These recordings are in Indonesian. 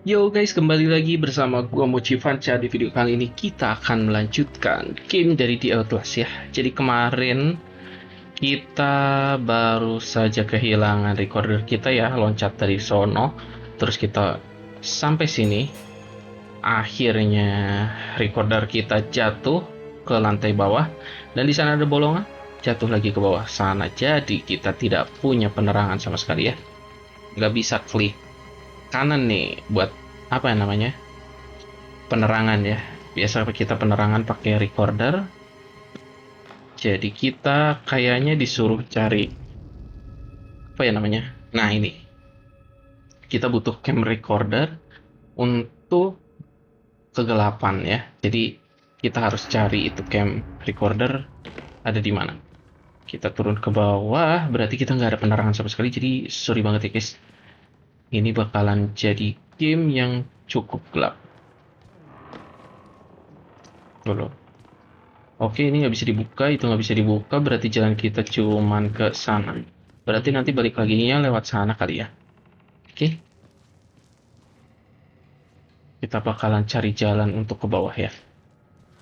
Yo guys, kembali lagi bersama gua Mochi Vanca. Di video kali ini kita akan melanjutkan game dari The Outlast ya. Jadi kemarin kita baru saja kehilangan recorder kita ya, loncat dari sono. Terus kita sampai sini. Akhirnya recorder kita jatuh ke lantai bawah dan di sana ada bolongan, jatuh lagi ke bawah sana. Jadi kita tidak punya penerangan sama sekali ya. Nggak bisa klik kanan nih buat apa ya namanya, penerangan ya. Biasa kita penerangan pakai recorder. Jadi kita kayaknya disuruh cari apa ya namanya. Nah ini kita butuh cam recorder untuk kegelapan ya. Jadi kita harus cari itu cam recorder ada di mana. Kita turun ke bawah, berarti kita nggak ada penerangan sama sekali. Jadi sorry banget ya guys. Ini bakalan jadi game yang cukup gelap. Dulu. Oke, ini nggak bisa dibuka, itu nggak bisa dibuka, berarti jalan kita cuman ke sana. Berarti nanti balik lagi lewat sana kali ya. Oke. Kita bakalan cari jalan untuk ke bawah ya.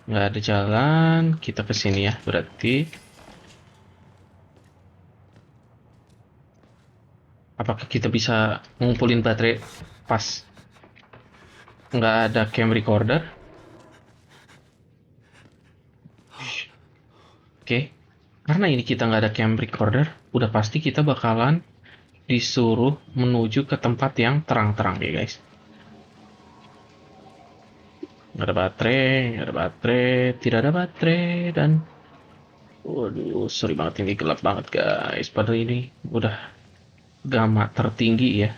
Nggak ada jalan, kita ke sini ya. Berarti apakah kita bisa ngumpulin baterai pas nggak ada cam recorder? Oke. Karena ini kita nggak ada cam recorder, udah pasti kita bakalan disuruh menuju ke tempat yang terang-terang ya guys. Nggak ada baterai, nggak ada baterai, tidak ada baterai, dan waduh, sorry banget ini gelap banget guys. Padahal ini udah gamma tertinggi ya.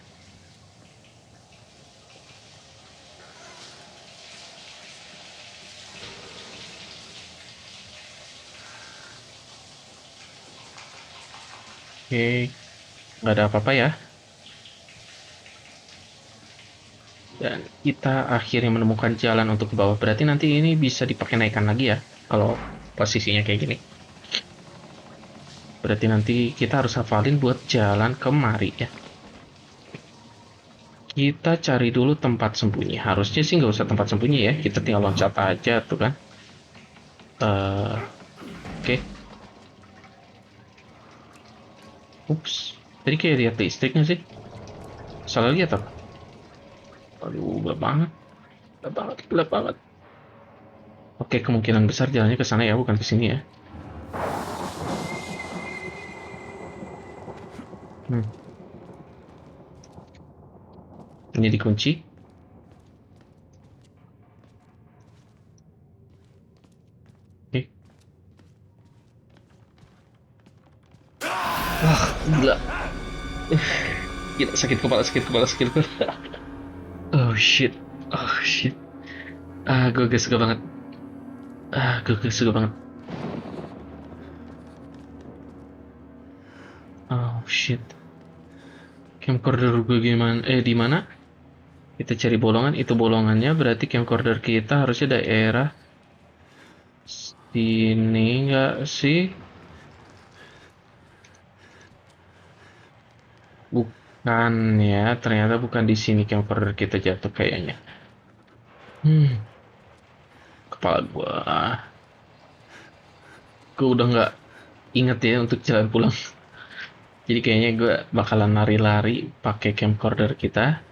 Oke, nggak ada apa-apa ya. Dan kita akhirnya menemukan jalan untuk ke bawah. Berarti nanti ini bisa dipakai naikkan lagi ya, kalau posisinya kayak gini. Berarti nanti kita harus hafalin buat jalan kemari ya. Kita cari dulu tempat sembunyi. Harusnya sih nggak usah tempat sembunyi ya. Kita tinggal loncat aja tuh kan. Oke. Ups. Tadi kayak lihat listriknya sih. Salah lihat apa? Aduh, gelap banget. Gelap banget, gelap banget. Oke, kemungkinan besar jalannya ke sana ya, bukan ke sini ya. Hmm. Ini dikunci. Oke. Wah, gila. Gila, sakit kepala, sakit kepala, sakit kepala. Oh shit. Oh shit. Gue gak suka banget. Gue gak suka banget. Oh shit. Camcorder gue gimana? Di mana? Kita cari bolongan. Itu bolongannya berarti camcorder kita harusnya daerah sini nggak sih? Bukan ya. Ternyata bukan di sini camcorder kita jatuh kayaknya. Kepala gue. Gue udah nggak inget ya untuk jalan pulang. Jadi kayaknya gue bakalan lari-lari pakai camcorder kita.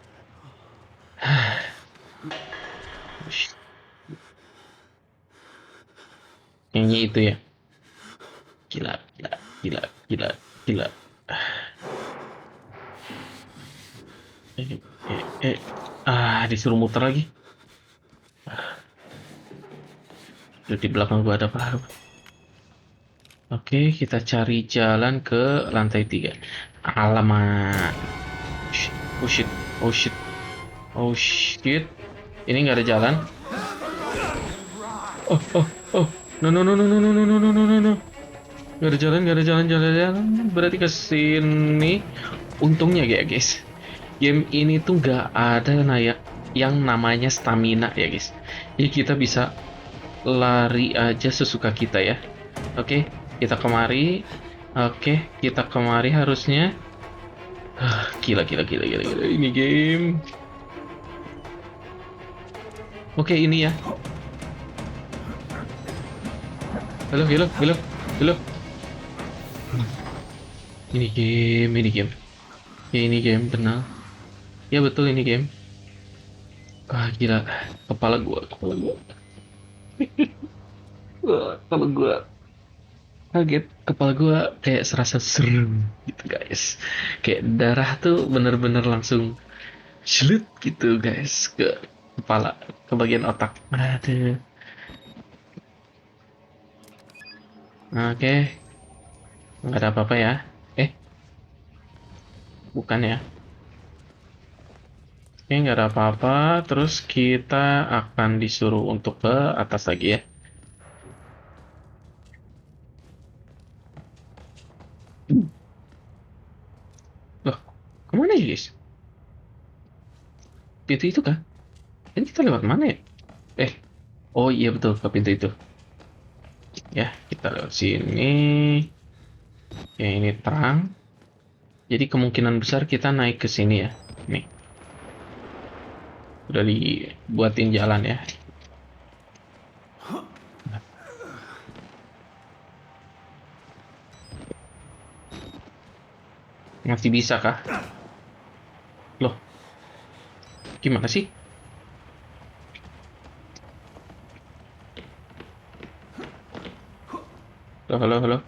Kayaknya itu ya. Gila, gila, gila, gila, gila. Eh, Disuruh muter lagi. Di belakang gua ada apa? Oke, kita cari jalan ke lantai 3. Alamak. Oh shit, oh shit, oh shit. Ini nggak ada jalan. Oh, oh, oh. No, no, no, no, no, no, no, no, no, no, no, no. Nggak ada jalan, nggak ada jalan, jalan. Berarti ke sini. Untungnya ya guys, game ini tuh nggak ada yang namanya stamina ya guys. Jadi kita bisa lari aja sesuka kita ya. Oke, kita kemari. Oke, kita kemari harusnya. Gila, gila, gila, gila, gila. Ini game. Oke, ini ya. Halo, halo, halo, halo. Ini game. Ya, ini game, benar. Ya, betul ini game. Ah, gila. Kepala gua. Kepala gua kaget. Kepala gua kayak serasa serem gitu, guys. Kayak darah tuh bener-bener langsung slut gitu, guys, ke kepala, ke bagian otak. Aduh. Oke, nggak ada apa-apa ya. Eh, bukan ya. Oke, nggak ada apa-apa. Terus kita akan disuruh untuk ke atas lagi ya. Loh, kemana ya, guys? Pintu itu kah? Ini kita lewat mana ya? Eh, oh iya betul, ke pintu itu. Ya, kita lewat sini. Ya, ini terang. Jadi kemungkinan besar kita naik ke sini ya. Nih, udah dibuatin jalan ya. Masih bisa kah? Loh, gimana sih? Halo, halo, halo.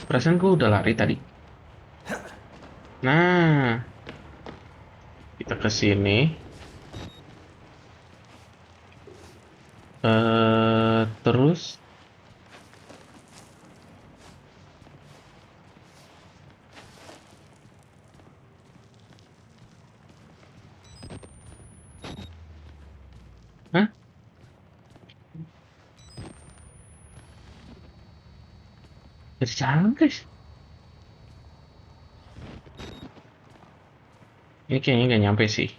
Perasaan gue udah lari tadi. Nah, kita ke sini. Terus, hah? Dari jalan, guys. Ini kayaknya nggak nyampe sih.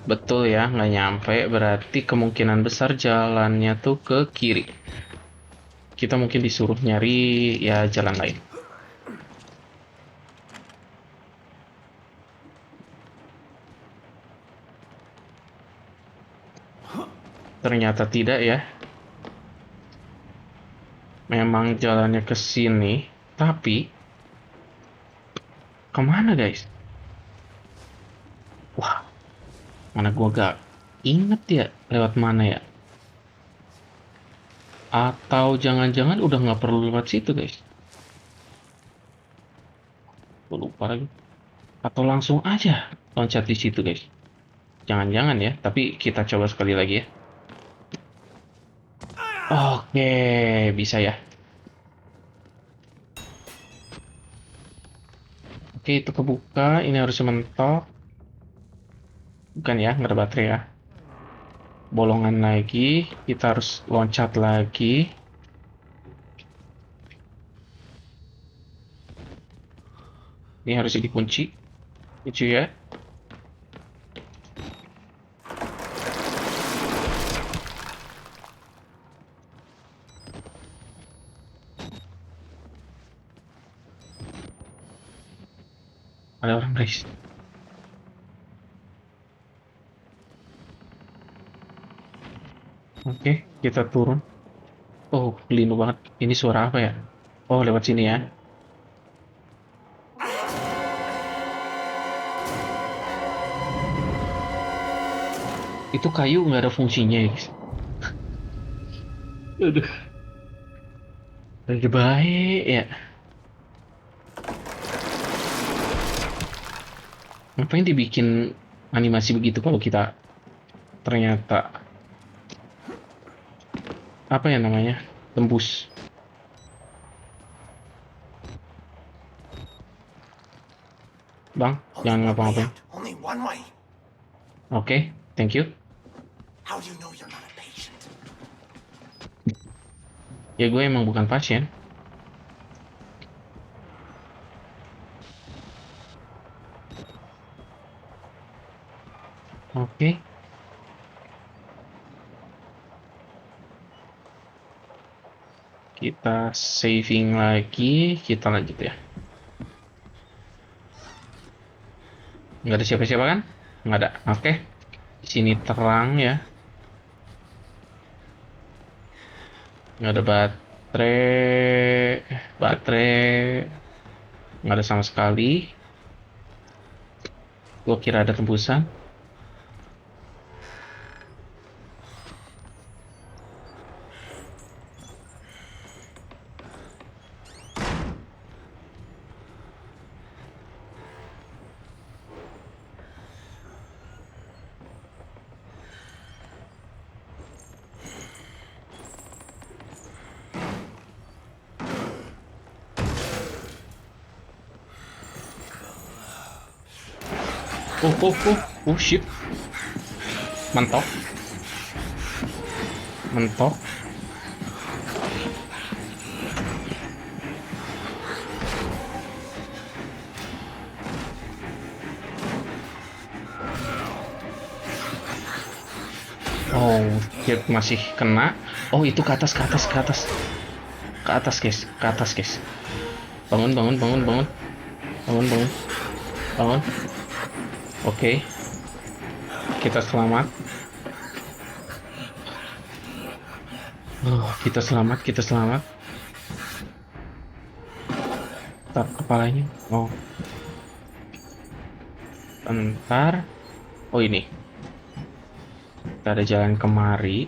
Betul ya, nggak nyampe. Berarti kemungkinan besar jalannya tuh ke kiri. Kita mungkin disuruh nyari ya jalan lain. Ternyata tidak ya. Memang jalannya ke sini. Tapi, kemana, guys? Wah, mana gua gak inget ya lewat mana ya. Atau jangan-jangan udah nggak perlu lewat situ, guys. Gua lupa lagi. Atau langsung aja loncat di situ, guys. Jangan-jangan ya, tapi kita coba sekali lagi ya. Oke, bisa ya. Oke, itu kebuka. Ini harus mentok. Bukan ya, nggak ada baterai ya. Bolongan lagi. Kita harus loncat lagi. Ini harus dikunci. Lucu ya. Ada orang, guys. Oke, kita turun. Oh, linu banget. Ini suara apa ya? Oh, lewat sini ya. Itu kayu nggak ada fungsinya ya, guys. Aduh, lagi baik ya. Ngapain dibikin animasi begitu kalau kita ternyata apa ya namanya? Tembus. Bang, Only jangan one way ngapa-ngapain. out. Only one way. Oke, thank you. How do you know you're not a patient? Ya gue emang bukan pasien. Oke, kita saving lagi. Kita lanjut ya. Nggak ada siapa-siapa kan? Nggak ada. Oke. Di sini terang ya. Nggak ada baterai. Baterai. Nggak ada sama sekali. Gua kira ada tembusan. Shit. Mentok. Mentok. Oh, shit, masih kena. Oh, itu ke atas, ke atas, ke atas. Ke atas, guys. Ke atas, guys. Bangun, bangun, bangun, bangun. Bangun, bangun. Bangun. Oke. Kita selamat. Oh, kita selamat, kita selamat. Tar kepalanya. Oh, bentar. Oh, ini. Kita ada jalan kemari.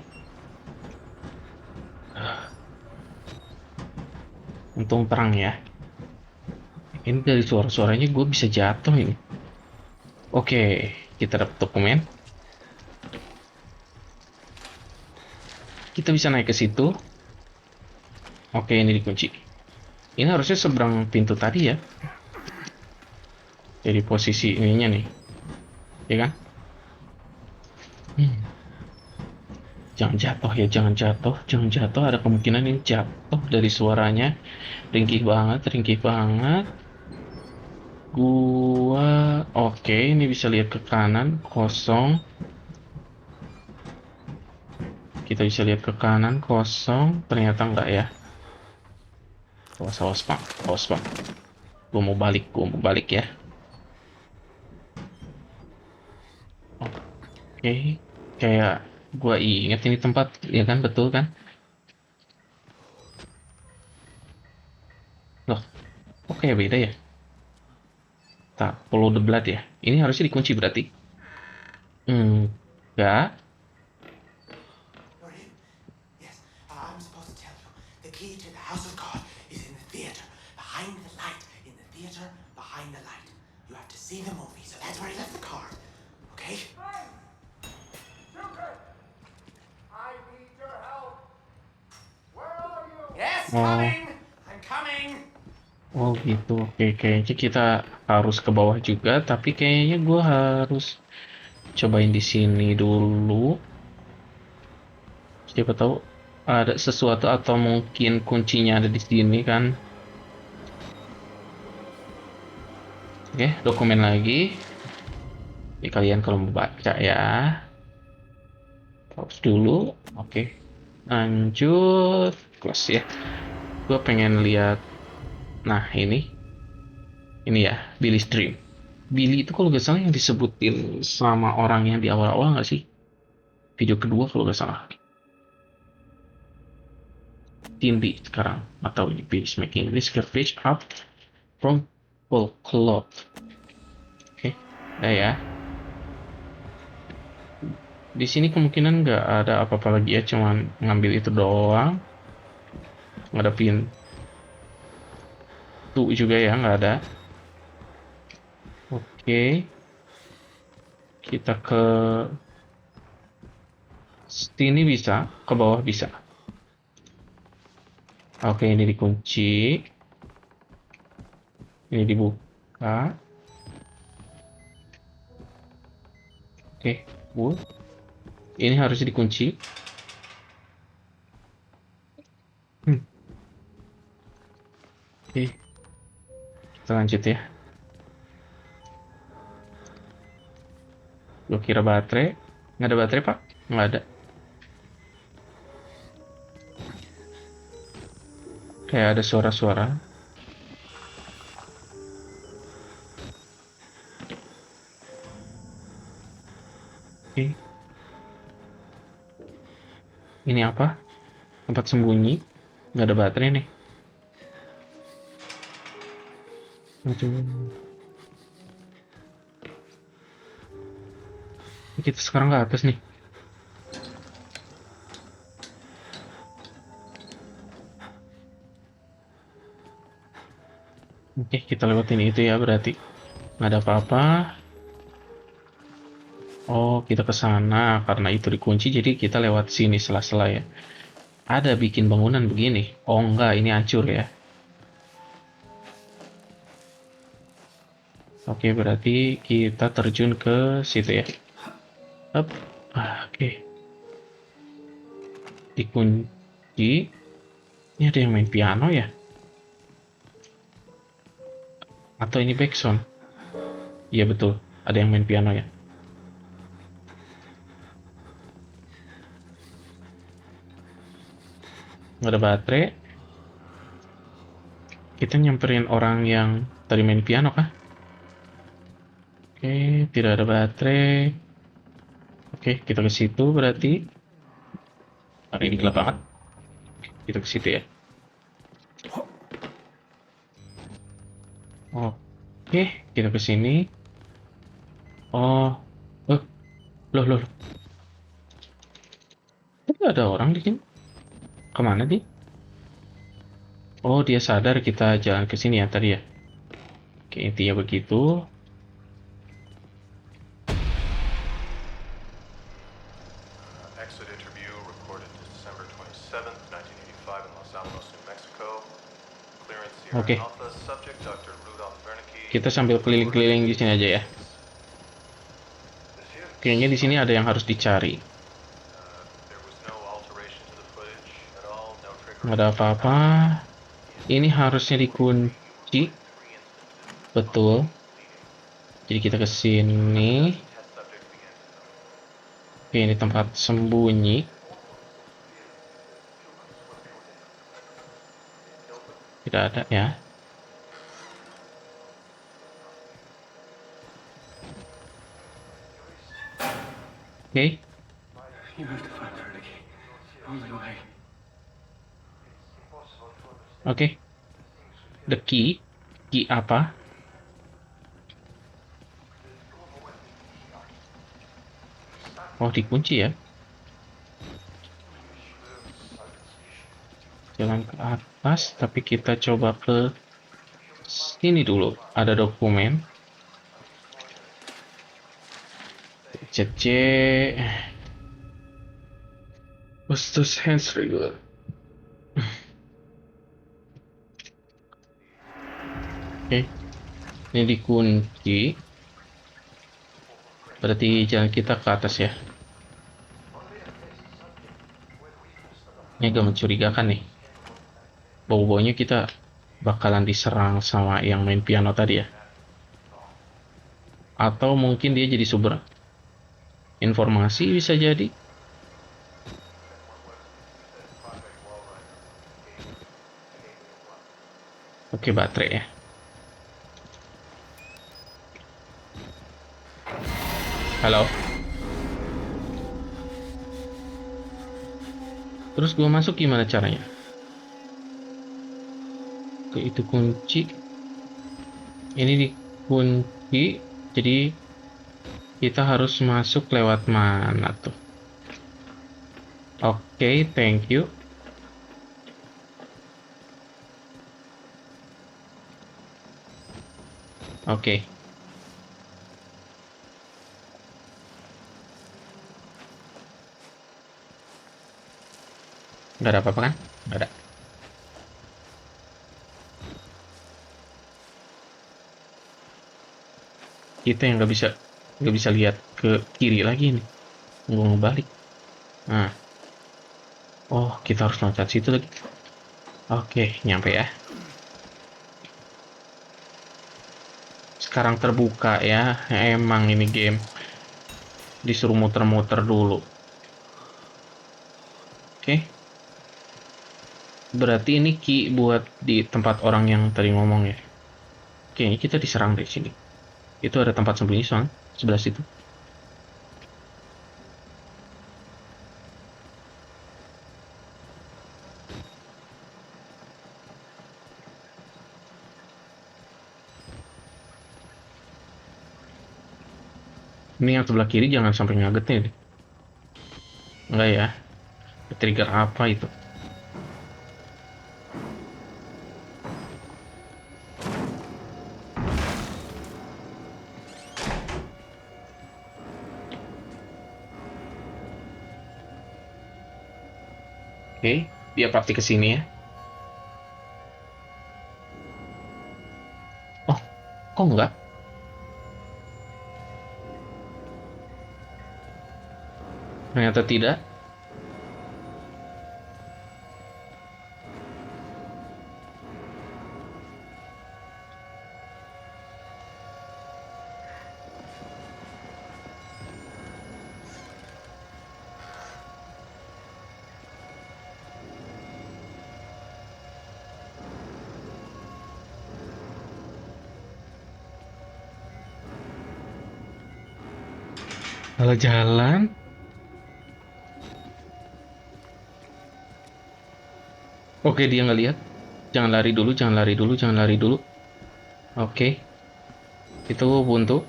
Untung terang ya. Ini dari suara-suaranya gue bisa jatuh ini. Oke, kita dapat dokumen. Kita bisa naik ke situ. Oke, ini dikunci. Ini harusnya seberang pintu tadi ya. Jadi posisi ininya nih. Ya kan? Jangan jatuh ya, jangan jatuh. Jangan jatuh, ada kemungkinan ini jatuh dari suaranya. Ringkih banget, ringkih banget. Oke, ini bisa lihat ke kanan, kosong. Kita bisa lihat ke kanan, kosong. Ternyata enggak ya. Awas, Bang. Awas, Bang. Gue mau balik ya. Oke, kayak gue inget ini tempat, ya kan, betul kan? Loh, oke beda ya? Tak, follow the blood ya. Ini harusnya dikunci berarti. Enggak. You're in? Yes. I'm supposed to tell you. The key to the house of God is in the theater. Behind the light. In the theater, behind the light. You have to see the movie, so that's where he left the card. Okay? Hey! Joker! I need your help. Where are you? Yes, Oh. coming! I'm coming! Oh gitu. Oke, kayaknya kita harus ke bawah juga, tapi kayaknya gue harus cobain di sini dulu. Siapa tahu ada sesuatu atau mungkin kuncinya ada di sini kan. Oke, dokumen lagi. Ini kalian kalau mau baca ya. Pause dulu. Oke. Lanjut. Close ya. Gue pengen lihat. Nah, ini ya, Billy's Dream. Billy itu kalau nggak salah yang disebutin sama orang yang di awal-awal nggak sih? Video kedua kalau nggak salah. Cindy sekarang atau ini Billy's making this garbage up from full cloth. Oke, udah ya. Di sini kemungkinan nggak ada apa-apa lagi ya, cuman ngambil itu doang. Nggak ada pintu juga ya, nggak ada. Oke, kita ke sini bisa, ke bawah bisa. Oke, ini dikunci. Ini dibuka. Oke, ini harus dikunci. Oke, kita lanjut ya. Gue kira baterai. Nggak ada baterai, Pak? Nggak ada. Kayak ada suara-suara. Oke. Ini apa? Tempat sembunyi. Nggak ada baterai nih. Aduh. Kita sekarang ke atas nih. Oke, kita lewatin itu ya berarti. Nggak ada apa-apa. Oh, kita ke sana karena itu dikunci, jadi kita lewat sini sela-sela ya. Ada bikin bangunan begini. Oh enggak, ini hancur ya. Oke, berarti kita terjun ke situ ya. Up. Oke. Dikunci. Ini ada yang main piano ya? Atau ini backsound? Iya betul, ada yang main piano ya. Nggak ada baterai. Kita nyamperin orang yang tadi main piano kah? Oke, tidak ada baterai. Oke, kita ke situ berarti. Hari ini gelap banget. Kita ke situ ya. Oke, kita ke sini. Oh, loh, loh, loh. Tadi ada orang di sini. Kemana dia? Oh, dia sadar kita jalan ke sini ya tadi ya. Oke, intinya begitu. Exit interview recorded December 27th, 1985 in Los Alamos, New Mexico. Clearance Sierra Oke. Alpha, subject Dr. Rudolph Wernicke. Kita sambil keliling-keliling di sini aja ya. Kayaknya di sini ada yang harus dicari. There was no alteration to the footage at all, no trigger. Nggak ada apa-apa. Ini harusnya dikunci. Betul. Jadi kita ke sini. Test subject began to know. Oke, ini tempat sembunyi. Tidak ada ya. Oke. You have to find her, Nicky. Only way. Oke. The key. Key apa? Oh, dikunci ya. Jalan ke atas, tapi kita coba ke sini dulu. Ada dokumen. CC. What's this hands regular? Oke. Ini dikunci. Berarti jalan kita ke atas ya. Ini agak mencurigakan nih. Bau-baunya kita bakalan diserang sama yang main piano tadi ya. Atau mungkin dia jadi sumber informasi, bisa jadi. Oke, baterai ya. Halo. Terus gua masuk gimana caranya? Oke, itu kunci. Ini dikunci. Jadi kita harus masuk lewat mana tuh? Oke, thank you. Oke. Nggak ada apa-apa kan? Nggak ada. Kita yang nggak bisa lihat ke kiri lagi nih. Gua ngebalik. Nah. Oh, kita harus loncat situ lagi. Oke, nyampe ya. Sekarang terbuka ya. Emang ini game disuruh muter-muter dulu. Oke. Berarti ini key buat di tempat orang yang tadi ngomong ya. Oke, ini kita diserang dari sini. Itu ada tempat sembunyi soalnya sebelah situ. Ini yang sebelah kiri jangan sampai ngagetnya nih. Enggak ya? Trigger apa itu? Oke, dia pasti ke sini ya. Oh, kok enggak? Ternyata tidak. Salah jalan. Oke, dia nggak lihat. Jangan lari dulu, jangan lari dulu, jangan lari dulu. Oke, itu buntu.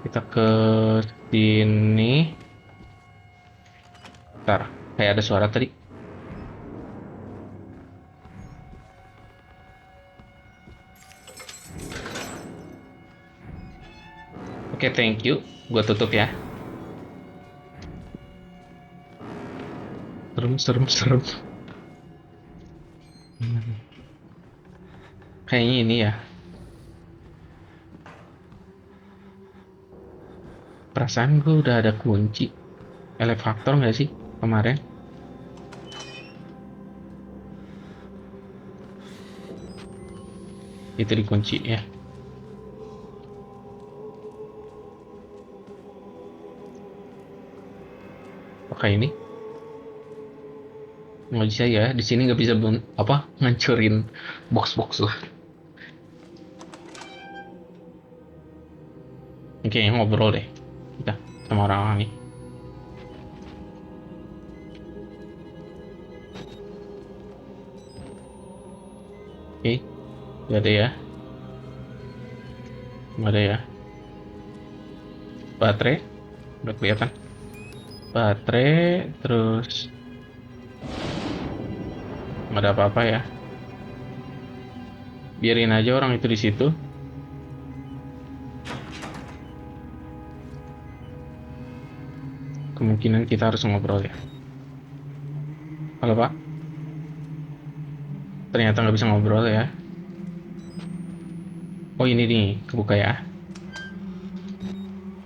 Kita ke sini. Ntar, kayak ada suara tadi. Oke, thank you. Gua tutup ya. Serem, serem, serem. Kayaknya ini ya. Perasaan gue udah ada kunci elevator nggak sih kemarin? Itu dikunci ya. Oke, ini nggak bisa ya. Di sini nggak bisa ngancurin box-box lah. Oke, ngobrol deh kita sama orang-orang nih. Oke, nggak ada ya. Nggak ada ya. Baterai udah kelihatan. Baterai terus nggak ada apa-apa ya. Biarin aja orang itu di situ. Kemungkinan kita harus ngobrol ya. Halo Pak. Ternyata nggak bisa ngobrol ya. Oh ini nih kebuka ya.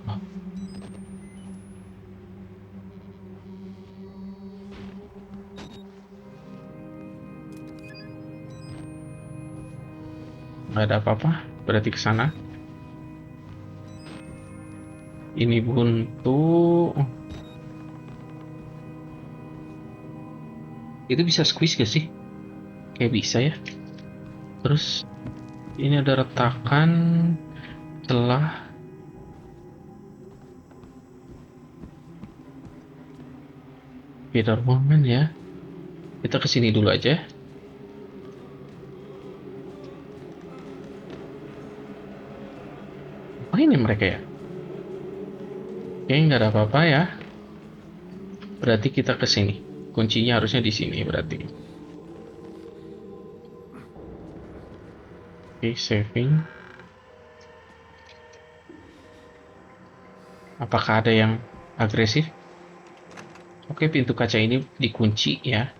Oh. Nggak ada apa-apa. Berarti ke sana. Ini buntu. Oh. Itu bisa squeeze gak sih? Kayak bisa ya. Terus ini ada retakan celah. Beda ruangan ya. Kita kesini dulu aja. Oh ini mereka ya. Kayaknya nggak ada apa-apa ya. Berarti kita kesini. Kuncinya harusnya di sini berarti. Oke, saving. Apakah ada yang agresif? Oke, pintu kaca ini dikunci ya.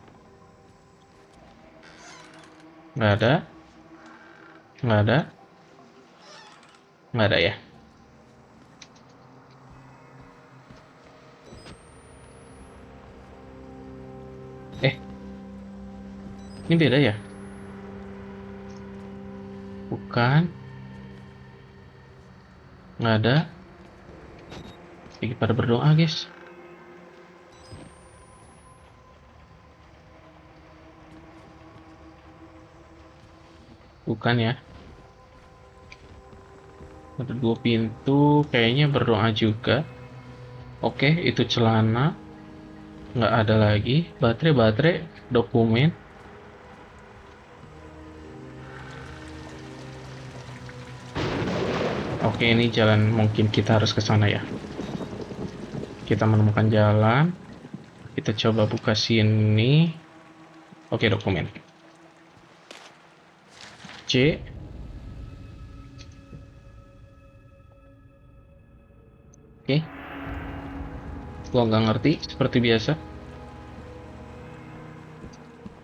Nggak ada. Nggak ada. Nggak ada ya. Ini beda ya? Bukan. Nggak ada. Lagi pada berdoa, guys. Bukan ya. Ada 2 pintu. Kayaknya berdoa juga. Oke, itu celana. Nggak ada lagi. Baterai, dokumen. Oke, ini jalan, mungkin kita harus ke sana ya. Kita menemukan jalan. Kita coba buka sini. Oke, dokumen. C. Oke. Gua nggak ngerti, seperti biasa.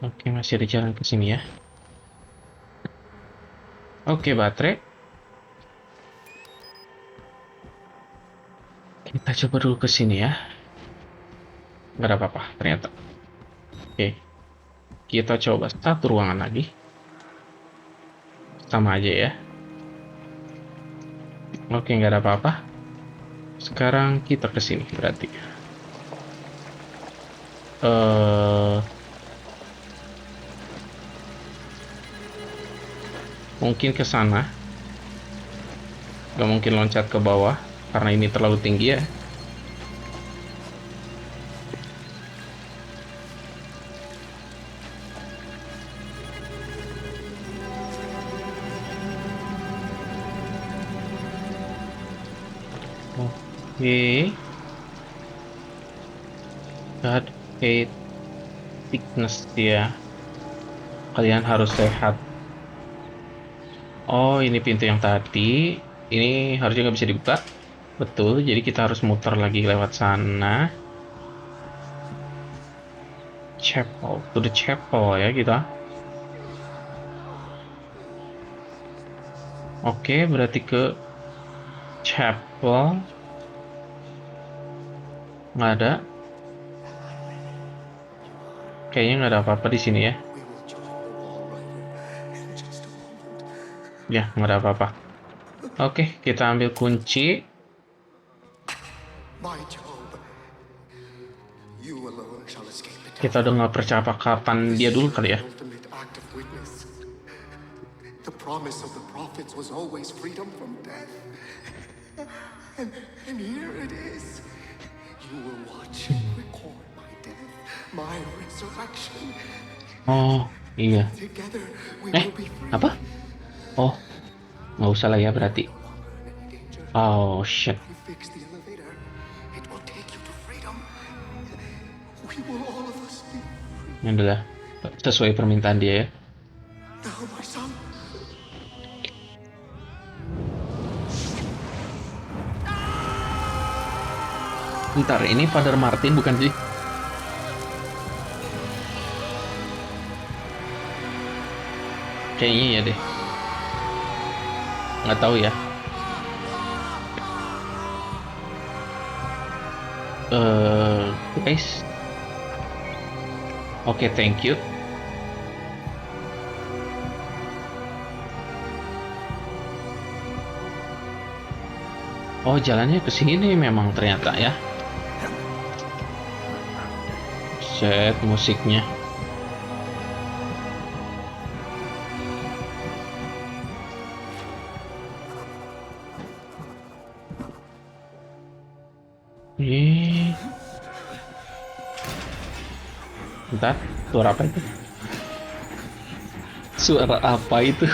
Oke, masih ada jalan ke sini ya. Oke, baterai. Kita coba dulu ke sini ya. Nggak ada apa-apa, ternyata. Oke. Kita coba satu ruangan lagi. Sama aja ya. Oke, nggak ada apa-apa. Sekarang kita ke sini berarti. Mungkin ke sana. Nggak mungkin loncat ke bawah karena ini terlalu tinggi ya. Oke. God hate sickness ya. Kalian harus sehat. Oh, ini pintu yang tadi. Ini harusnya nggak bisa dibuka. Betul, jadi kita harus muter lagi lewat sana. Chapel, to the chapel ya kita. Oke, berarti ke chapel. Nggak ada. Kayaknya nggak ada apa-apa di sini ya. We will join the wall rider in just a moment. Ya, nggak ada apa-apa. Oke, kita ambil kunci. My Job, you alone shall escape the Kita udah nggak percakapan dia dulu kali ya. ultimate act of witness. The promise of the prophets was always freedom from death. And here it is. You will watch and record my death, my resurrection. Oh, iya. Together we Eh, will be free. apa? Oh, nggak usah lah ya berarti. No longer in any danger. Oh, shit. You fix the elevator. It will take you to freedom. We will all of us be free. Ini adalah sesuai permintaan dia ya. Now, my son. Bentar, ini Father Martin bukan sih? Kayaknya ya deh. Nggak tahu ya. Guys. Oke, thank you. Oh, jalannya ke sini memang ternyata ya. Set musiknya. Bentar, suara apa itu? Suara apa itu?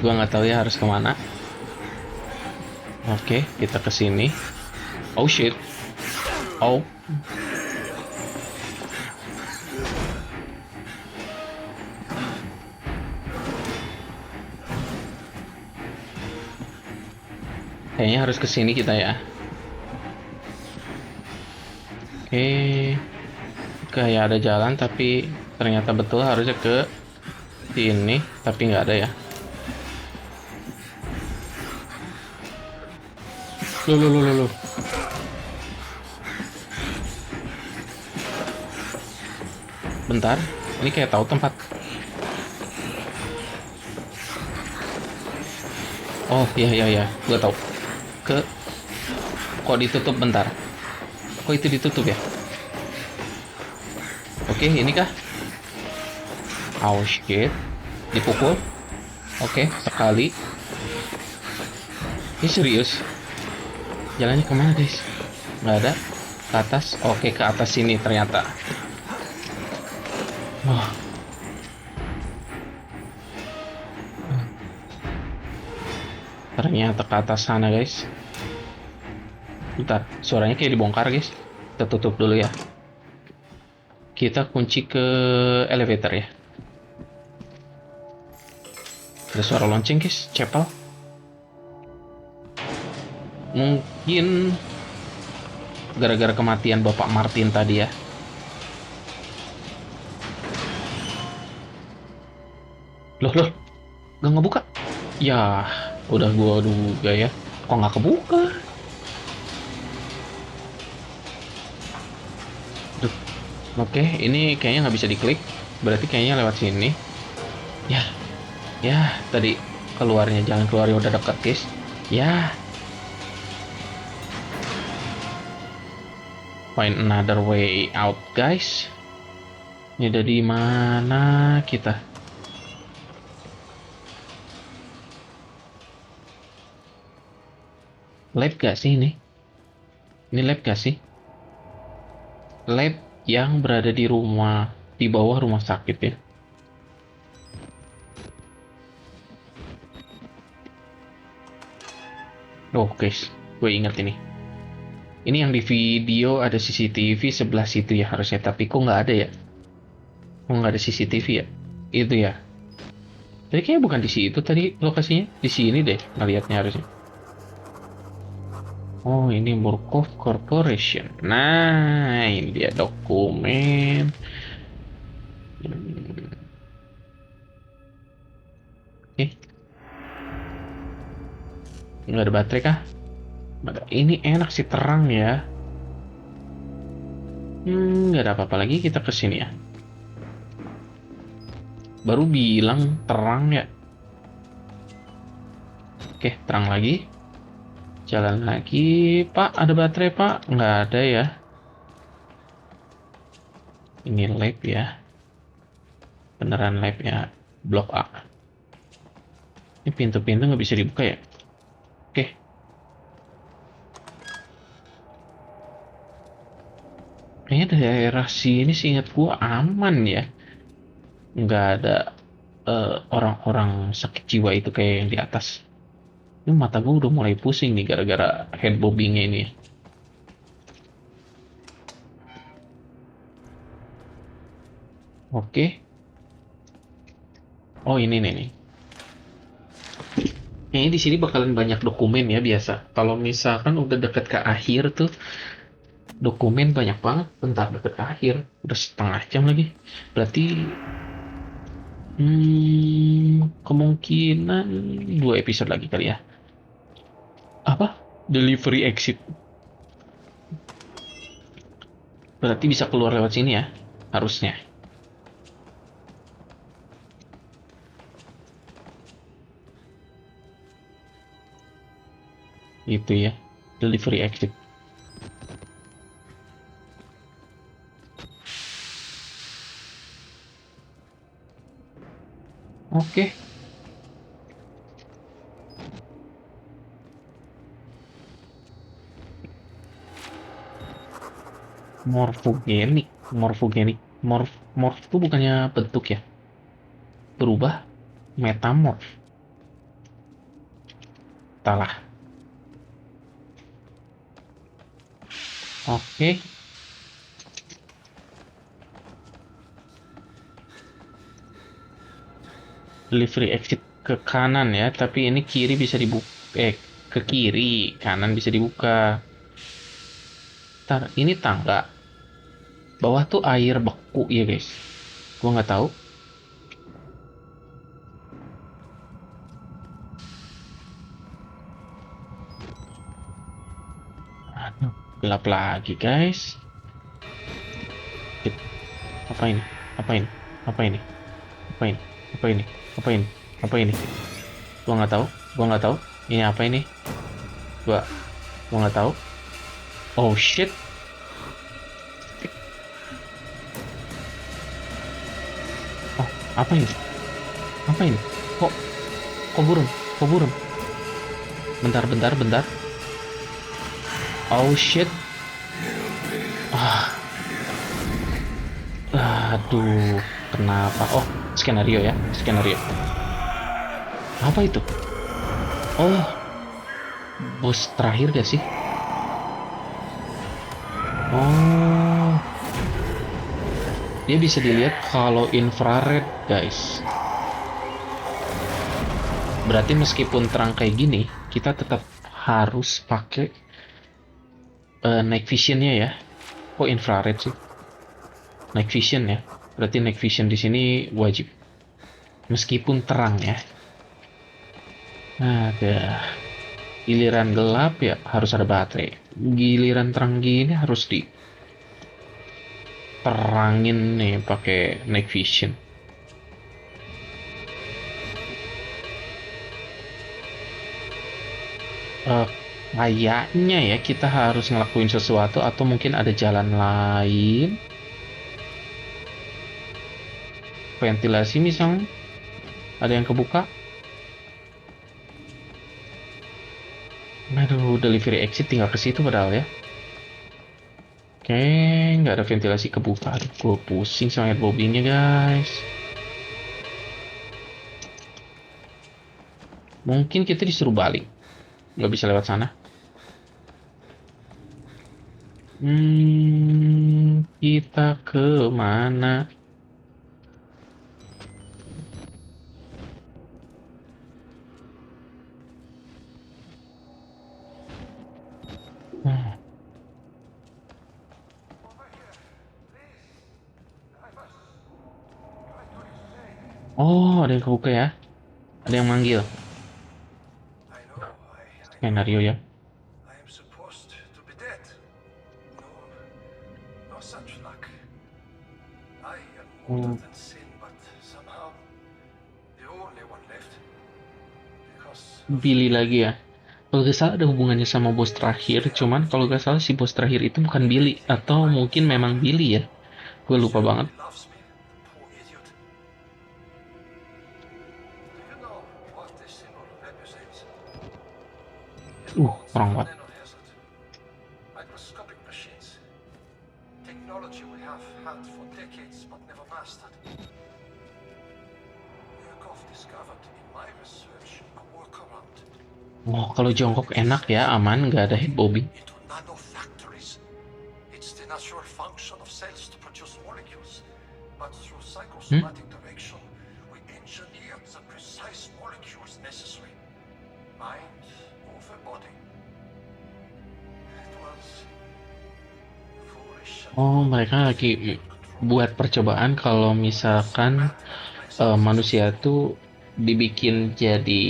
Gua nggak tahu ya harus kemana. Oke, kita ke sini. Oh shit. Oh. Kayaknya harus ke sini kita ya. Oke. Kayak ada jalan tapi ternyata betul harusnya ke sini, tapi nggak ada ya. Loh. Bentar, ini kayak tahu tempat. Oh, iya, gue tahu. Kok ditutup bentar? Kok itu ditutup ya? Oke, ini kah? Oh shit. Dipukul. Oke, sekali. Ini serius. Jalannya kemana guys? Nggak ada. Ke atas. Oke, ke atas sini ternyata. Ternyata ke atas sana, guys. Bentar, suaranya kayak dibongkar, guys. Kita tutup dulu ya. Kita kunci ke elevator ya. Ada suara lonceng, guys. Chapel. Mungkin gara-gara kematian Bapak Martin tadi ya. Loh, gak ngebuka. Ya, udah gua duga ya. Kok nggak kebuka? Duh, oke, ini kayaknya nggak bisa diklik. Berarti kayaknya lewat sini. Ya, tadi keluarnya jalan keluarnya udah deket, guys. Ya, find another way out, guys. Ini dari mana kita? Lab gak sih ini? Ini lab gak sih? Lab yang berada di rumah, di bawah rumah sakit ya. Oh guys, gue ingat ini. Ini yang di video ada CCTV sebelah situ ya harusnya, tapi kok nggak ada ya? Kok nggak ada CCTV ya? Itu ya. Tapi kayaknya bukan di situ tadi lokasinya, di sini deh ngelihatnya harusnya. Oh, ini Murkoff Corporation. Nah, ini dia dokumen. Oke. Nggak ada baterai kah? Ini enak sih, terang ya. Nggak ada apa-apa lagi, kita kesini ya. Baru bilang terang ya. Oke, terang lagi. Jalan lagi. Pak, ada baterai, Pak? Nggak ada ya. Ini lab ya. Beneran lab ya. Blok A. Ini pintu-pintu nggak bisa dibuka ya. Oke. Kayaknya daerah sini sih ingat gua aman ya. Nggak ada orang-orang sakit jiwa itu kayak yang di atas. Ini mata gue udah mulai pusing nih gara-gara head bobbingnya ini. Oke. Oh ini nih. Kayaknya di sini bakalan banyak dokumen ya biasa. Kalau misalkan udah deket ke akhir tuh dokumen banyak banget. Bentar deket ke akhir, udah setengah jam lagi. Berarti kemungkinan 2 episode lagi kali ya. Apa? Delivery exit. Berarti bisa keluar lewat sini ya, harusnya. Itu ya, delivery exit. Oke. Morfogenik. Morph itu bukannya bentuk ya? Berubah, metamorph. Entahlah. Oke. Delivery exit ke kanan ya, tapi ini kiri bisa dibuka. Ke kiri, kanan bisa dibuka. Ntar, ini tangga. Bawah tuh air beku ya guys. Gua nggak tahu. Aduh, gelap lagi guys. Apa ini? Apa ini? Apa ini? Apa ini? Apa ini? Apa ini? Apa ini? Gua nggak tahu. Gua nggak tahu. Ini apa ini? Gua nggak tahu. Oh shit. Oh, apa ini? Apa ini? Kok burung? Kok burung? Bentar. Oh shit. Aduh, kenapa? Oh, skenario ya, skenario. Apa itu? Oh, bos terakhir gak sih? Oh, dia bisa dilihat kalau infrared, guys. Berarti meskipun terang kayak gini, kita tetap harus pakai night visionnya ya. Kok infrared sih? Night vision ya. Berarti night vision di sini wajib. Meskipun terang ya. Ada giliran gelap ya harus ada baterai. Giliran terang gini harus diterangin nih pakai night vision. Eh, Kayaknya ya kita harus ngelakuin sesuatu atau mungkin ada jalan lain. Ventilasi misalnya, ada yang kebuka. Aduh, delivery exit tinggal ke situ padahal ya. Oke, nggak ada ventilasi kebuka. Aduh, gue pusing sama air bobinnya guys. Mungkin kita disuruh balik. Nggak bisa lewat sana. Kita ke mana? Hmm. Oh, ada yang kebuka ya. Ada yang manggil. I know, Skenario ya. I am supposed to be dead. No, no such luck. I am older than sin, but somehow the only one left. Because of Billy lagi ya. Kalau gak salah ada hubungannya sama bos terakhir, cuman kalau gak salah si bos terakhir itu bukan Billy, atau mungkin memang Billy ya. Gue lupa banget. he loves me, poor idiot. Do you know what this symbol represents? Orang banget. Nanohazard. Microscopic machines. Technology we have had for decades but never mastered. Murkoff discovered in my research a workaround Oh, kalau jongkok enak ya, aman, nggak ada head bobbing. into nanofactories. It's the natural function of cells to produce molecules, but through psychosomatic direction, we engineered the precise molecules necessary. Mind over body. It was foolish. Oh, mereka lagi buat percobaan kalau misalkan manusia tuh dibikin jadi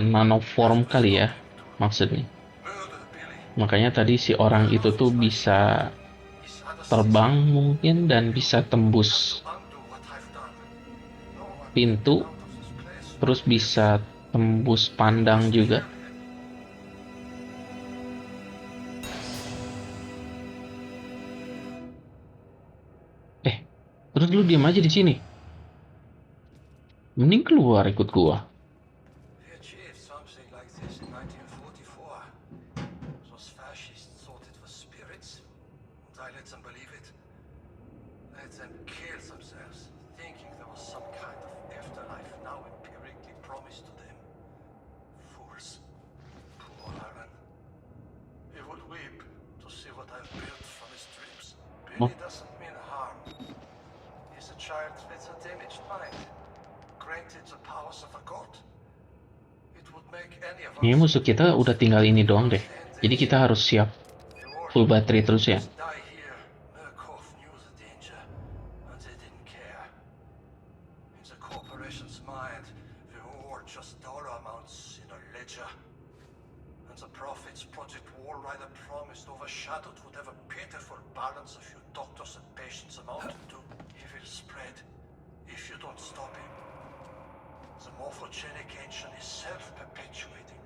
nanoform kali ya, maksudnya. Murder Billy. Makanya tadi si orang itu tuh bisa His other terbang mungkin dan bisa tembus undo what I've done. No one pintu, out of this place. terus bisa tembus pandang juga. Terus lu diam aja di sini. Mending keluar ikut gua. We achieved something like this in 1944. Those fascists thought it was spirits, and I let them believe it. Let them kill themselves, thinking there was some kind of afterlife now empirically promised to them. Fools. Poor Alan. He would weep to see what I've built from his dreams. Billy doesn't mean harm. He's a child with a damaged mind, granted the powers of a god. It would make any of us Ini musuh kita udah tinggal ini doang deh. Jadi kita harus siap full baterai terus ya. die here. Murkoff knew the danger, and they didn't care. In the corporation's mind, we're all just dollar amounts in a ledger. And the profits Project Wallrider promised overshadowed whatever pitiful balance a few doctors and patients amounted to. He will spread if you don't stop him. The morphogenic engine is self-perpetuating.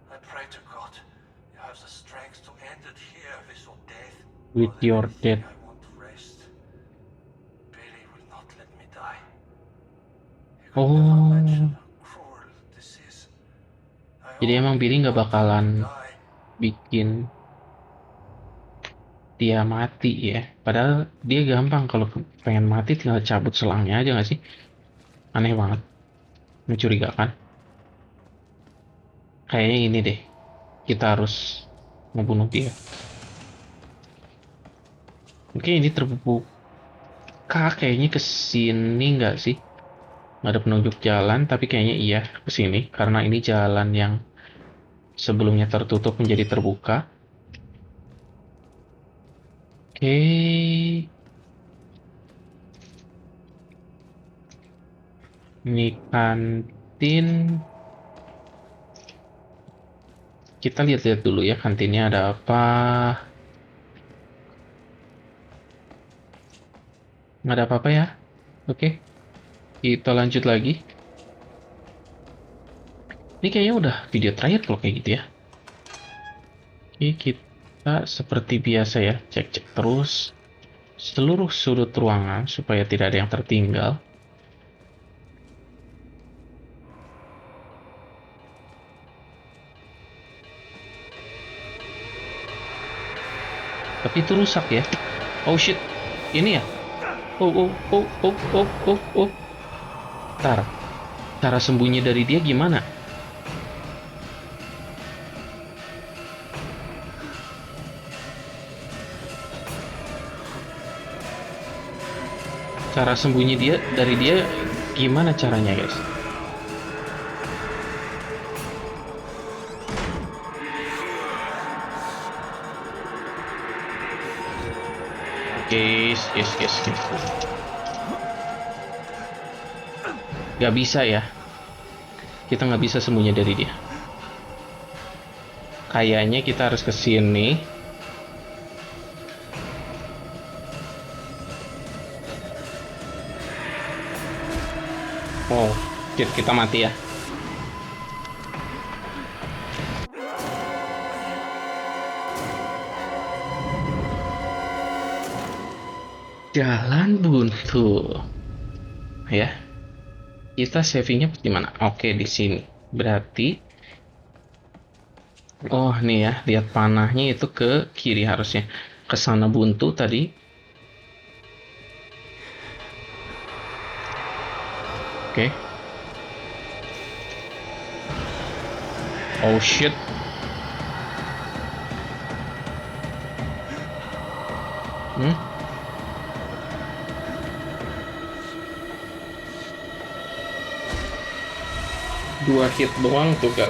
I pray to God you have the strength to end it here with your death. With More than your anything, death. I want rest. Billy will not let me die. He could never Oh, mention how cruel this is. I jadi emang only Billy nggak want bakalan to die. bikin dia mati ya. Padahal dia gampang kalau pengen mati tinggal cabut selangnya aja nggak sih? Aneh banget. Mencurigakan. Kayaknya ini deh. Kita harus membunuh dia. Oke, ini terbuka. Kayaknya ke sini nggak sih? Nggak ada penunjuk jalan, tapi kayaknya iya ke sini. Karena ini jalan yang sebelumnya tertutup menjadi terbuka. Oke. Ini kantin. Kita lihat-lihat dulu ya kantinnya ada apa. Nggak ada apa-apa ya. Oke, kita lanjut lagi. Ini kayaknya udah video terakhir kalau kayak gitu ya. Oke, kita seperti biasa ya, cek-cek terus seluruh sudut ruangan supaya tidak ada yang tertinggal. Tapi itu rusak ya. Oh shit, ini ya. Oh, oh, oh, oh, oh, oh, oh. Ntar, cara sembunyi dari dia gimana? Cara sembunyi dia dari dia gimana caranya, guys? Guys, guys, guys, guys. Gak bisa ya. Kita nggak bisa sembunyi dari dia. Kayaknya kita harus ke sini. Oh, shit, kita mati ya. Jalan buntu. Ya, kita savingnya di mana? Oke, di sini. Berarti, oh nih ya, lihat panahnya itu ke kiri harusnya. Ke sana buntu tadi. Oke. Oh shit. Hmm? Dua hit doang tuh kak.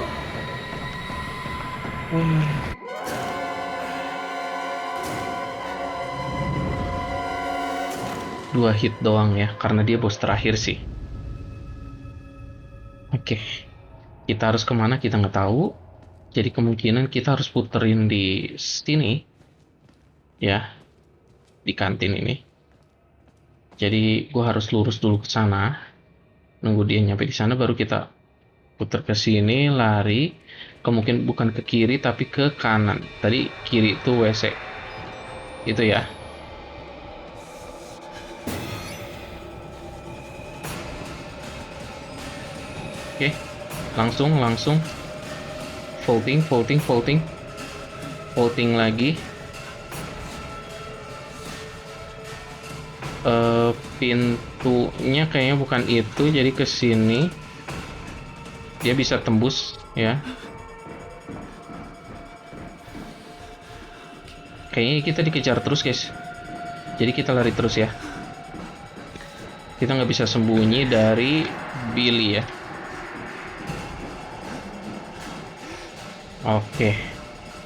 Dua hit doang ya, karena dia bos terakhir sih. Oke, kita harus kemana kita nggak tahu. Jadi kemungkinan kita harus puterin di sini, ya, di kantin ini. Jadi gua harus lurus dulu ke sana, nunggu dia nyampe di sana, baru kita putar ke sini, lari. Kemungkinan bukan ke kiri tapi ke kanan. Tadi kiri itu WC, itu ya. Oke, langsung folding, folding lagi. Pintunya kayaknya bukan itu, jadi ke sini dia bisa tembus ya. Kayaknya kita dikejar terus guys, jadi kita lari terus ya. Kita nggak bisa sembunyi dari Billy ya. Oke,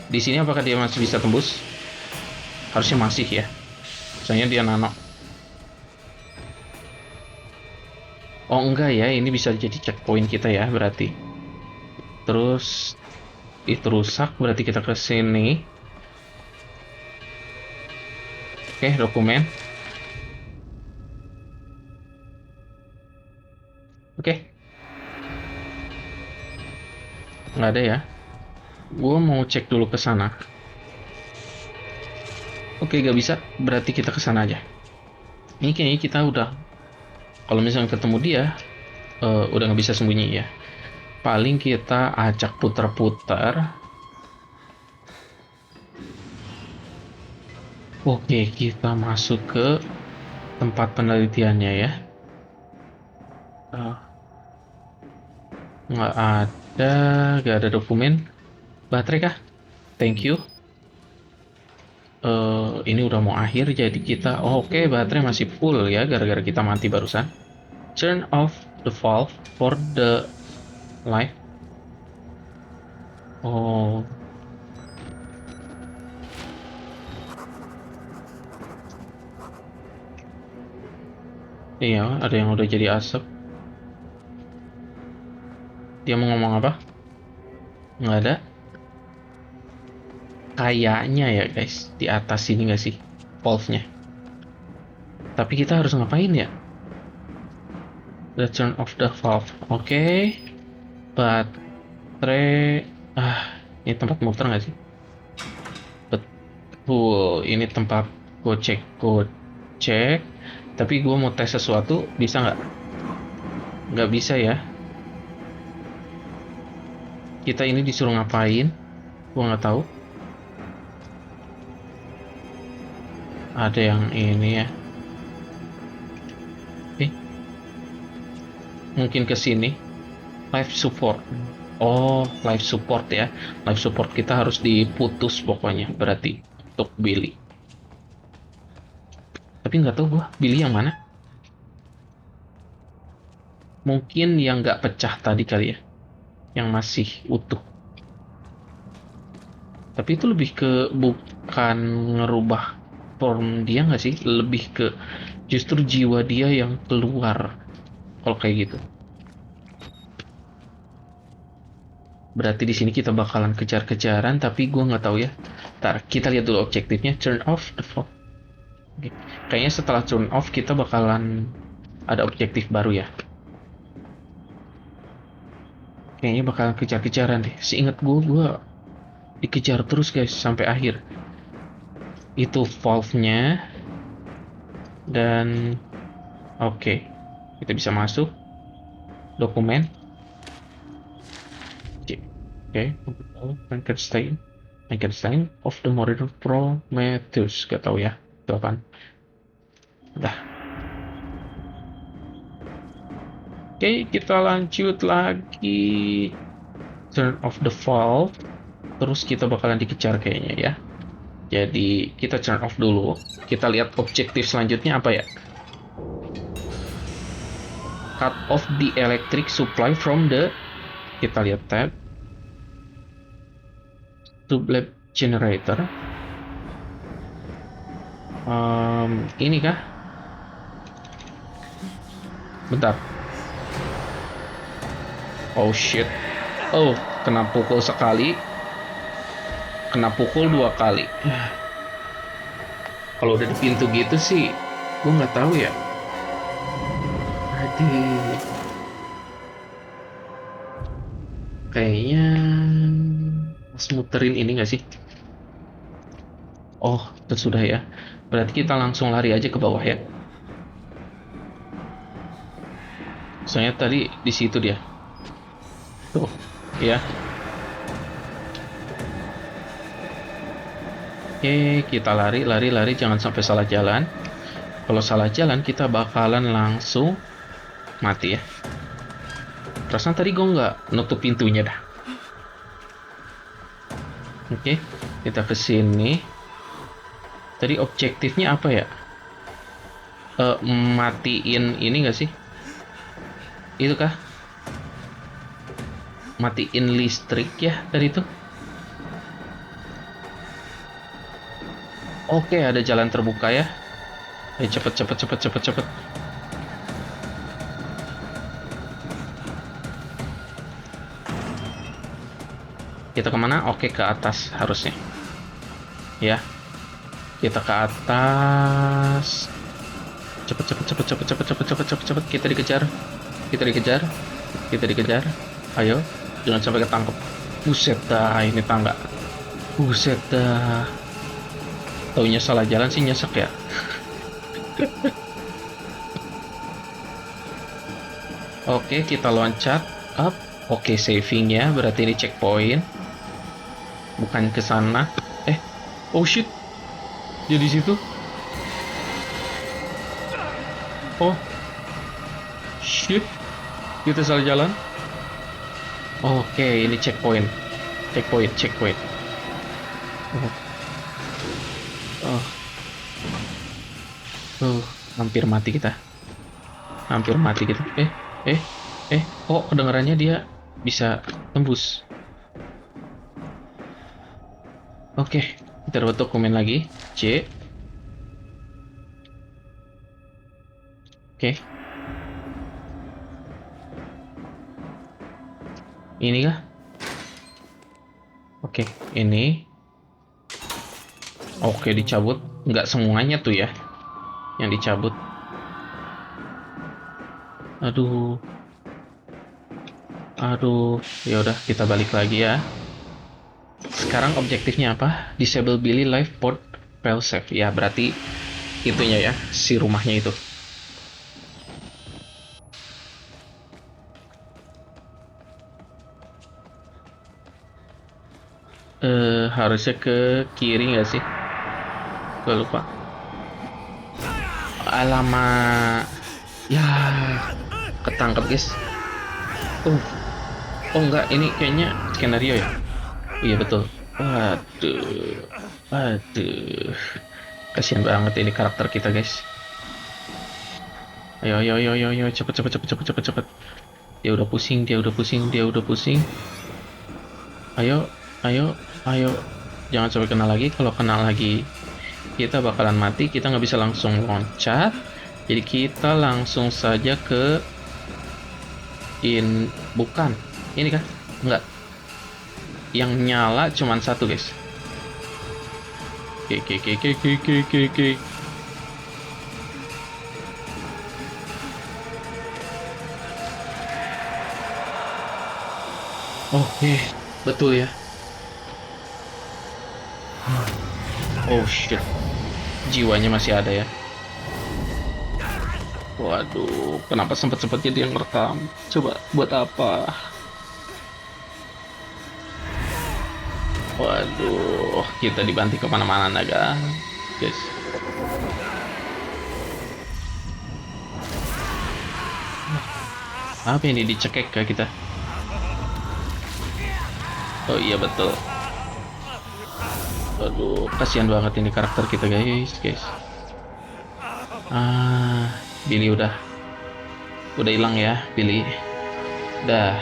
di sini apakah dia masih bisa tembus? Harusnya masih ya, soalnya dia nano. Oh enggak ya, ini bisa jadi checkpoint kita ya berarti. Terus itu rusak, berarti kita ke sini. Oke, dokumen. Oke. Nggak ada ya. Gue mau cek dulu ke sana. Oke, nggak bisa. Berarti kita ke sana aja. Ini kayaknya kita udah, kalau misalnya ketemu dia, udah nggak bisa sembunyi ya. Paling kita ajak putar-putar. Oke, kita masuk ke tempat penelitiannya ya. Nggak ada, nggak ada dokumen. Baterai kah? Thank you. Ini udah mau akhir jadi kita. Oh, oke, baterai masih full ya gara-gara kita mati barusan. Turn off the valve for the light. Oh, iya, ada yang udah jadi asap. Dia mau ngomong apa? Nggak ada. Kayaknya ya guys, di atas sini nggak sih valve-nya? Tapi kita harus ngapain ya? The turn off the valve. Oke. Baterai. Ini tempat muter nggak sih? Betul, ini tempat gocek. Tapi gue mau tes sesuatu, bisa nggak? Nggak bisa ya. Kita ini disuruh ngapain? Gue nggak tahu. Ada yang ini ya. Mungkin ke sini. Life support. Oh, life support ya. Life support kita harus diputus pokoknya. Berarti untuk Billy. Tapi nggak tahu gua Billy yang mana. Mungkin yang nggak pecah tadi kali ya. Yang masih utuh. Tapi itu lebih ke bukan ngerubah form dia nggak sih? Lebih ke justru jiwa dia yang keluar. Kalau kayak gitu. Berarti di sini kita bakalan kejar-kejaran, tapi gue nggak tahu ya. Ntar kita lihat dulu objektifnya. Turn off the phone. Oke. Kayaknya setelah turn off kita bakalan ada objektif baru ya. Kayaknya bakalan kejar-kejaran deh. Seingat gue dikejar terus guys sampai akhir. Itu valve-nya. Dan oke. Kita bisa masuk. Dokumen. Oke. Frankenstein of the Modern Prometheus. Gak tau ya. Itu apaan. Udah. Oke, kita lanjut lagi. Turn off the valve. Terus kita bakalan dikejar kayaknya ya. Jadi kita turn off dulu. Kita lihat objektif selanjutnya apa ya. Cut off the electric supply from the. Kita lihat tab. Sublab generator. Ini kah? Bentar. Oh shit. Oh, kena pukul sekali. Kena pukul 2 kali. Kalau udah di pintu gitu sih, gue nggak tahu ya. Aduh. Kayaknya harus muterin ini nggak sih? Oh, itu sudah ya. Berarti kita langsung lari aja ke bawah ya. Soalnya tadi di situ dia. Tuh, ya. Oke, kita lari, jangan sampai salah jalan. Kalau salah jalan, kita bakalan langsung mati ya. Perasaan tadi gue nggak nutup pintunya dah. Oke, kita ke sini. Tadi objektifnya apa ya? Matiin ini nggak sih? Itu kah? Matiin listrik ya tadi itu? Oke, ada jalan terbuka ya. Ayo cepet. Kita kemana? Oke, ke atas harusnya. Ya, kita ke atas. Cepet. Kita dikejar. Ayo, jangan sampai ketangkep. Buset dah, ini tangga. Buset dah. Taunya salah jalan sih nyesek ya. Oke, kita loncat up. Oke, saving ya. Berarti ini checkpoint. Bukan ke sana. Oh shit. Jadi situ. Oh. Shit. Kita salah jalan. Oke, ini checkpoint. Checkpoint. Oh, oh, hampir mati kita. Oh, kedengarannya dia bisa tembus. Oke, kita dapat dokumen lagi. C. Oke. Ini kah? Oke, ini. Oke, dicabut. Nggak semuanya tuh ya yang dicabut. Aduh. Ya udah, kita balik lagi ya. Sekarang objektifnya apa? Disable Billy Life Port Fail Safe. Ya, berarti itunya ya, si rumahnya itu. Harusnya ke kiri nggak sih? Gue lupa. Alamak. Ya, ketangkep guys. Oh enggak, ini kayaknya skenario ya. Iya betul. Waduh. Kasihan banget ini karakter kita guys. Ayo, cepet. Dia udah pusing. Ayo. Jangan sampai kena lagi. Kalau kena lagi, kita bakalan mati. Kita nggak bisa langsung loncat. Jadi kita langsung saja ke bukan. Ini kan? Enggak. Yang nyala cuman satu, guys. Oke. Oke, betul ya. Oh shit. Jiwanya masih ada ya. Waduh, kenapa sempet-sempetnya dia ngerekam? Coba buat apa? Waduh, kita dibanting kemana-mana naga, guys. Apa ini dicekek ke kita? Oh iya betul. Aduh, kasihan banget ini karakter kita guys. Billy udah hilang ya, Billy. Dah.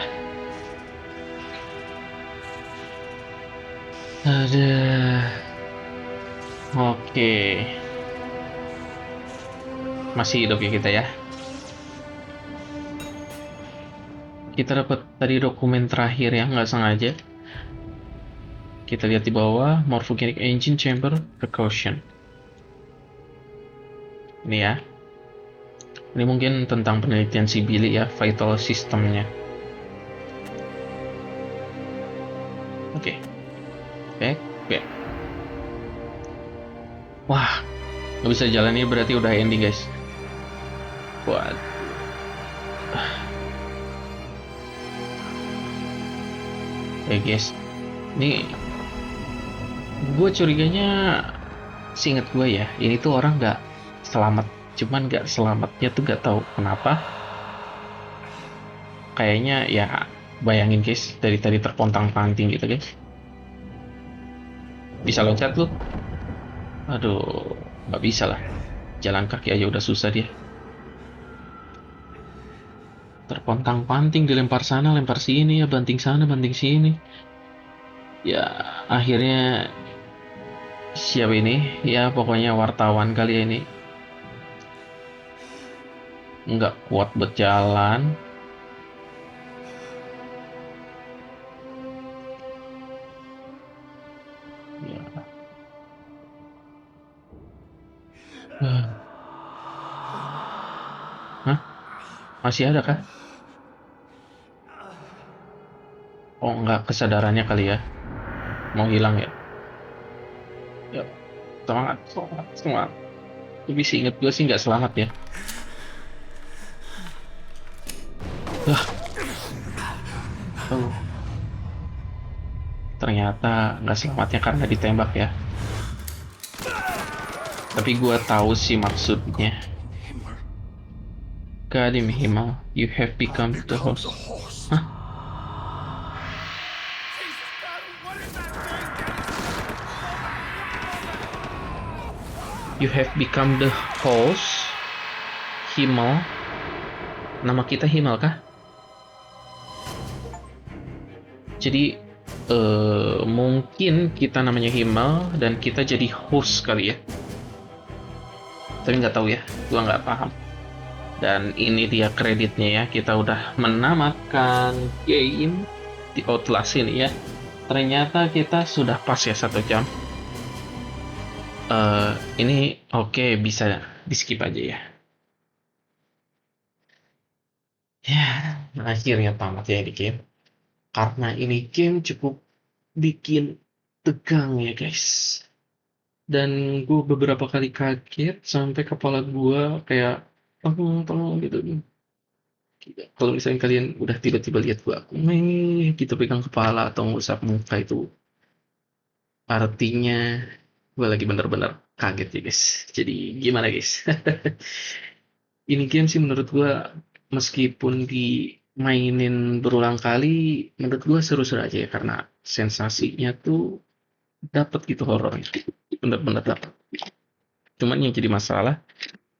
Ada. Oke. Masih hidup ya kita ya. Kita dapat tadi dokumen terakhir ya, nggak sengaja. Kita lihat di bawah, Morphogenic Engine Chamber Precaution. Ini ya. Ini mungkin tentang penelitian si Billy ya, vital systemnya. Oke. Back. Wah, nggak bisa jalan ini berarti udah ending guys. Waduh. Guys, ini gue curiganya, seinget gue ya, ini tuh orang nggak selamat, cuman nggak selamatnya tuh nggak tahu kenapa. Kayaknya ya, bayangin guys, dari tadi terpontang-panting gitu guys. Bisa loncat lu? Aduh, nggak bisa lah. Jalan kaki aja udah susah dia. Terpontang-panting, dilempar sana, lempar sini ya, banting sana, banting sini. Ya, akhirnya siapa ini? Ya, pokoknya wartawan kali ya ini. Nggak kuat buat jalan. Ya. Hah? Masih ada kah? Oh, nggak, kesadarannya kali ya. Mau hilang ya. Ya, semangat. Tapi sih inget gue sih nggak selamat ya. Oh. Ternyata nggak selamatnya karena ditembak ya. Tapi gue tahu sih maksudnya. God damn Himal, you have become the horse. Hah? You have become the host. Himmel. Nama kita Himmel kah? Jadi mungkin kita namanya Himmel dan kita jadi host kali ya. Tapi nggak tahu ya, gua nggak paham. Dan ini dia kreditnya ya, kita udah menamatkan game di Outlast ini ya. Ternyata kita sudah pas ya 1 jam. Ini oke, bisa di skip aja ya. Ya, akhirnya tamat ya ini game. Karena ini game cukup bikin tegang ya guys. Dan gue beberapa kali kaget sampai kepala gue kayak tolong gitu. Kalau misalnya kalian udah tiba-tiba lihat gue aku gitu pegang kepala atau ngusap muka, itu artinya gue lagi bener-bener kaget ya guys. Jadi gimana guys? Ini game sih menurut gue meskipun dimainin berulang kali, menurut gue seru-seru aja ya karena sensasinya tuh dapat gitu horornya, bener-bener dapat. Cuman yang jadi masalah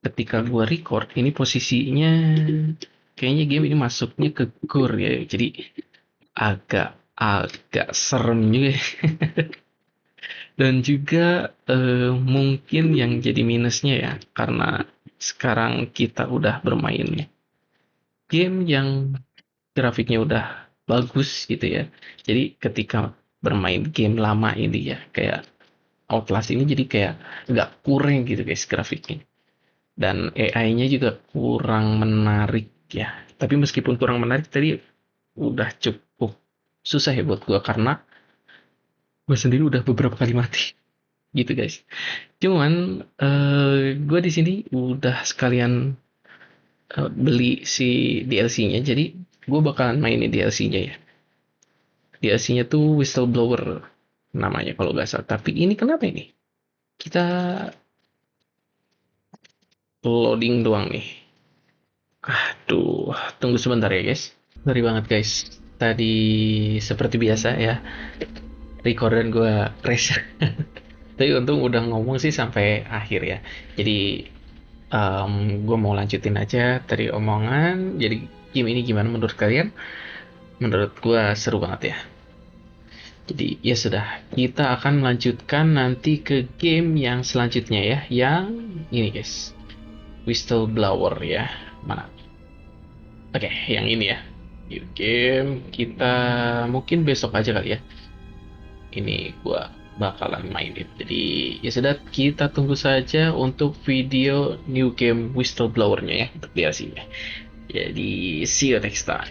ketika gue record ini posisinya kayaknya game ini masuknya ke gore ya, jadi agak serem juga. Dan juga mungkin yang jadi minusnya ya karena sekarang kita udah bermain game yang grafiknya udah bagus gitu ya. Jadi ketika bermain game lama ini ya kayak Outlast ini jadi kayak nggak kurang gitu guys grafiknya. Dan AI-nya juga kurang menarik ya. Tapi meskipun kurang menarik tadi udah cukup susah ya buat gue karena gue sendiri udah beberapa kali mati gitu guys. Cuman gue di sini udah sekalian beli si DLC-nya, jadi gue bakalan mainin DLC-nya ya. DLC-nya tuh Whistleblower namanya kalau nggak salah. Tapi ini kenapa ini? Kita loading doang nih. Aduh, tunggu sebentar ya guys. Sorry banget guys. Tadi seperti biasa ya, recordan gue crash. Tapi untung udah ngomong sih sampai akhir ya. Jadi gue mau lanjutin aja tadi omongan. Jadi game ini gimana menurut kalian? Menurut gue seru banget ya. Jadi ya sudah, kita akan melanjutkan nanti ke game yang selanjutnya ya. Yang ini guys, Whistleblower ya. Mana? Oke, yang ini ya. Game kita mungkin besok aja kali ya. Ini gue bakalan mainin. Jadi ya sudah, kita tunggu saja untuk video new game Whistleblower-nya ya, untuk DLC-nya. Jadi see you next time.